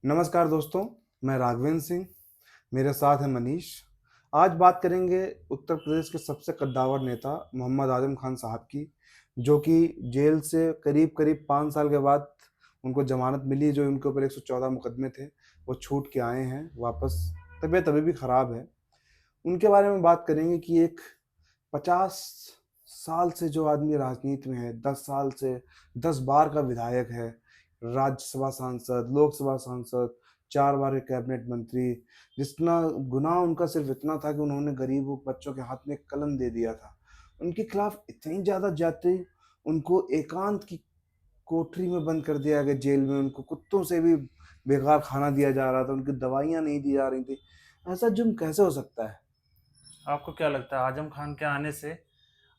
नमस्कार दोस्तों, मैं राघवेंद्र सिंह, मेरे साथ है मनीष। आज बात करेंगे उत्तर प्रदेश के सबसे कद्दावर नेता मोहम्मद आजम खान साहब की, जो कि जेल से करीब-करीब 5 साल के बाद उनको ज़मानत मिली, जो उनके ऊपर 114 मुकदमे थे, वो छूट के आए हैं वापस। तबीयत अभी भी ख़राब है। उनके बारे में बात करेंगे कि एक 50 साल से जो आदमी राजनीति में है, 10 साल से 10 बार का विधायक है, राज्यसभा सांसद, लोकसभा सांसद, 4 बार के कैबिनेट मंत्री, जितना गुनाह उनका सिर्फ़ इतना था कि उन्होंने गरीबों बच्चों के हाथ में एक कलम दे दिया था। उनके खिलाफ इतनी ज़्यादा जाति, उनको एकांत की कोठरी में बंद कर दिया गया जेल में, उनको कुत्तों से भी बेकार खाना दिया जा रहा था, उनकी दवाइयाँ नहीं दी जा रही थी। ऐसा जुर्म कैसे हो सकता है? आपको क्या लगता है आजम खान के आने से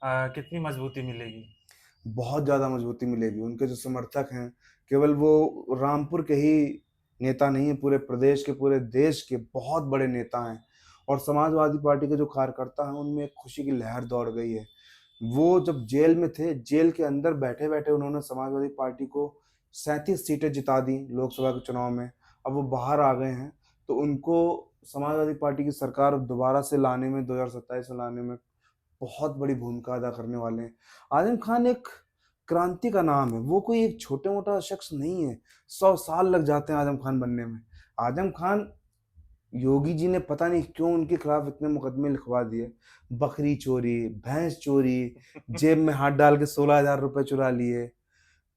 कितनी मजबूती मिलेगी? बहुत ज़्यादा मजबूती मिलेगी। उनके जो समर्थक हैं, केवल वो रामपुर के ही नेता नहीं हैं, पूरे प्रदेश के, पूरे देश के बहुत बड़े नेता हैं। और समाजवादी पार्टी के जो कार्यकर्ता हैं, उनमें एक खुशी की लहर दौड़ गई है। वो जब जेल में थे, जेल के अंदर बैठे-बैठे उन्होंने समाजवादी पार्टी को 37 सीटें जिता दी लोकसभा के चुनाव में। अब वो बाहर आ गए हैं, तो उनको समाजवादी पार्टी की सरकार दोबारा से लाने में, 2027 में लाने में बहुत बड़ी भूमिका अदा करने वाले हैं। आज़म खान एक क्रांति का नाम है, वो कोई एक छोटा-मोटा शख्स नहीं है। 100 साल लग जाते हैं आज़म खान बनने में। आज़म खान, योगी जी ने पता नहीं क्यों उनके खिलाफ इतने मुकदमे लिखवा दिए। बकरी चोरी, भैंस चोरी, जेब में हाथ डाल के 16,000 रुपए चुरा लिए,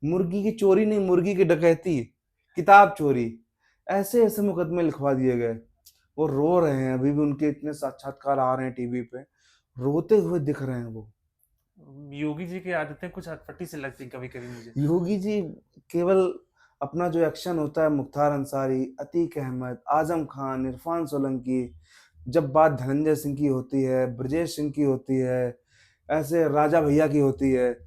मुर्गी की चोरी नहीं, मुर्गी की डकैती, किताब चोरी, ऐसे-ऐसे मुकदमे लिखवा दिए गए। वो रो रहे हैं, अभी भी उनके इतने साक्षात्कार आ रहे हैं टीवी पे, रोते हुए दिख रहे हैं वो। योगी जी की आदतें कुछ अटपटी सी लगती कभी-कभी मुझे। योगी जी केवल अपना जो एक्शन होता है, मुख्तार अंसारी, अतीक अहमद, आज़म खान, इरफान सोलंकी, जब बात धनंजय सिंह की होती है, ब्रजेश सिंह की होती है, ऐसे राजा भैया की होती है,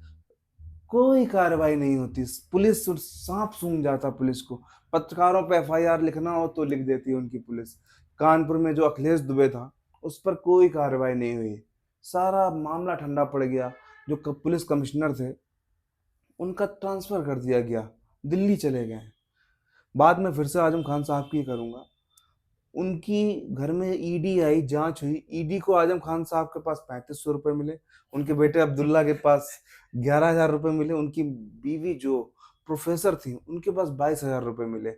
कोई कार्रवाई नहीं होती। पुलिस साँप सूंघ जाता पुलिस को। पत्रकारों पे एफआईआर लिखना हो तो लिख देती है उनकी पुलिस। कानपुर में जो अखिलेश दुबे था, उस पर कोई कार्रवाई नहीं हुई। सारा मामला ठंडा पड़ गया। जो पुलिस कमिश्नर थे, उनका ट्रांसफ़र कर दिया गया, दिल्ली चले गए। बाद में फिर से आज़म खान साहब की करूँगा। उनकी घर में ईडी आई, जाँच हुई, ईडी को आज़म खान साहब के पास ₹3500 मिले, उनके बेटे अब्दुल्ला के पास ₹11,000 मिले, उनकी बीवी जो प्रोफ़ेसर थीं, उनके पास ₹22,000 मिले,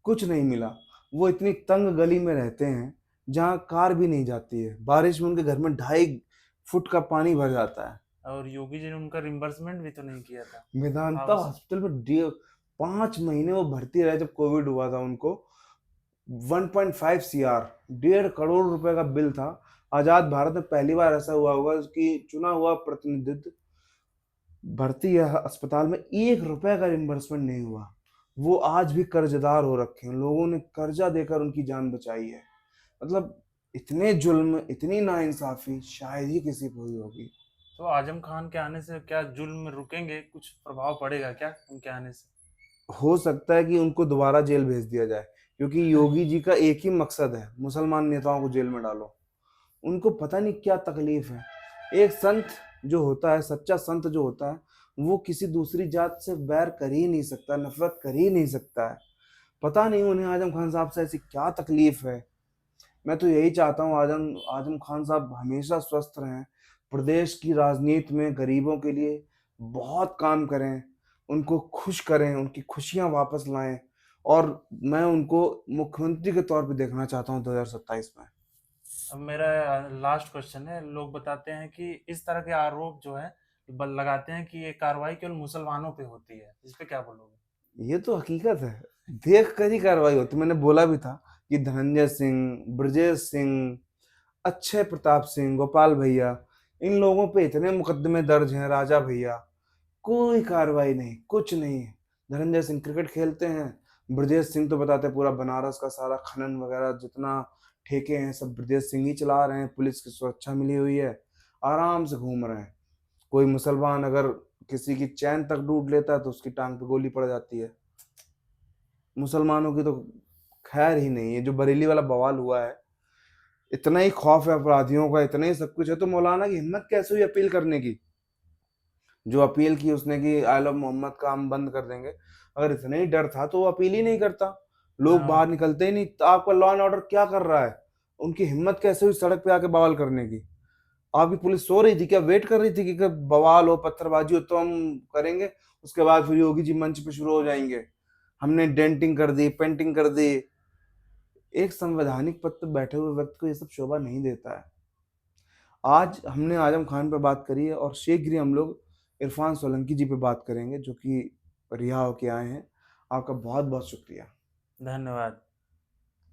कुछ नहीं मिला। वो इतनी तंग गली में रहते हैं, जहाँ कार भी नहीं जाती है, बारिश में उनके घर में 2.5 फुट का पानी भर जाता है। और योगी जी ने उनका रिम्बर्समेंट भी तो नहीं किया था। मेदांता आप हॉस्पिटल में 5 महीने वो भर्ती रहे जब कोविड हुआ था उनको। 1.5 सीआर, 1.5 करोड़ रुपए का बिल था। आजाद भारत में पहली बार ऐसा हुआ होगा कि चुना हुआ प्रतिनिधित्व भर्ती या अस्पताल में 1 रुपए का रिम्बर्समेंट नहीं हुआ। वो आज भी कर्जदार हो रखे हैं, लोगों ने कर्जा देकर उनकी जान बचाई है। मतलब इतने जुल्म, इतनी नाइंसाफी शायद ही किसी को हुई होगी। तो आजम खान के आने से क्या जुल्म रुकेंगे? कुछ प्रभाव पड़ेगा क्या उनके आने से? हो सकता है कि उनको दोबारा जेल भेज दिया जाए, क्योंकि योगी जी का एक ही मकसद है, मुसलमान नेताओं को जेल में डालो। उनको पता नहीं क्या तकलीफ है। एक संत जो होता है, सच्चा संत जो होता है, वो किसी दूसरी जात से वैर कर ही नहीं सकता, नफरत कर ही नहीं सकता है। पता नहीं उन्हें आजम खान साहब से ऐसी क्या तकलीफ है। मैं तो यही चाहता हूँ आजम आजम खान साहब हमेशा स्वस्थ रहें, प्रदेश की राजनीति में गरीबों के लिए बहुत काम करें, उनको खुश करें, उनकी खुशियाँ वापस लाएँ, और मैं उनको मुख्यमंत्री के तौर पे देखना चाहता हूँ 2027 में। अब मेरा लास्ट क्वेश्चन है। लोग बताते हैं कि इस तरह के आरोप जो है लगाते हैं कि ये कार्रवाई केवल मुसलमानों पे होती है। इस पे क्या बोलोगे? ये तो हकीकत है। देख कर ही कार्रवाई होती है। मैंने बोला भी था कि धनंजय सिंह, ब्रजेश सिंह, अक्षय प्रताप सिंह, गोपाल भैया, इन लोगों पे इतने मुकदमे दर्ज हैं, राजा भैया, कोई कार्रवाई नहीं, कुछ नहीं है। धनंजय सिंह क्रिकेट खेलते हैं, ब्रजेश सिंह तो बताते हैं पूरा बनारस का सारा खनन वगैरह जितना ठेके हैं सब ब्रजेश सिंह ही चला रहे हैं, पुलिस की सुरक्षा मिली हुई है, आराम से घूम रहे हैं। कोई मुसलमान अगर किसी की चैन तक ढूंढ लेता है तो उसकी टांग पे गोली पड़ जाती है। मुसलमानों की तो खैर ही नहीं है। जो बरेली वाला बवाल हुआ है, इतना ही खौफ है अपराधियों का, इतना ही सब कुछ है, तो मौलाना की हिम्मत कैसे हुई अपील करने की? जो अपील की उसने कि आई लव मोहम्मद का हम बंद कर देंगे, अगर इतना ही डर था तो वो अपील ही नहीं करता। लोग हाँ। बाहर निकलते ही नहीं, तो आपका लॉ एंड ऑर्डर क्या कर रहा है? उनकी हिम्मत कैसे हुई सड़क पे आके बवाल करने की? आपकी पुलिस सो रही थी क्या? वेट कर रही थी कि कब बवाल हो, पत्थरबाजी हो तो हम करेंगे, उसके बाद फिर योगी जी मंच पे शुरू हो जाएंगे, हमने डेंटिंग कर दी, पेंटिंग कर दी। एक संवैधानिक पद पर बैठे हुए व्यक्ति को ये सब शोभा नहीं देता है। आज हमने आजम खान पे बात करी है और शीघ्र ही हम लोग इरफान सोलंकी जी पे बात करेंगे, जो कि रिहा होके आए हैं। आपका बहुत बहुत शुक्रिया। धन्यवाद।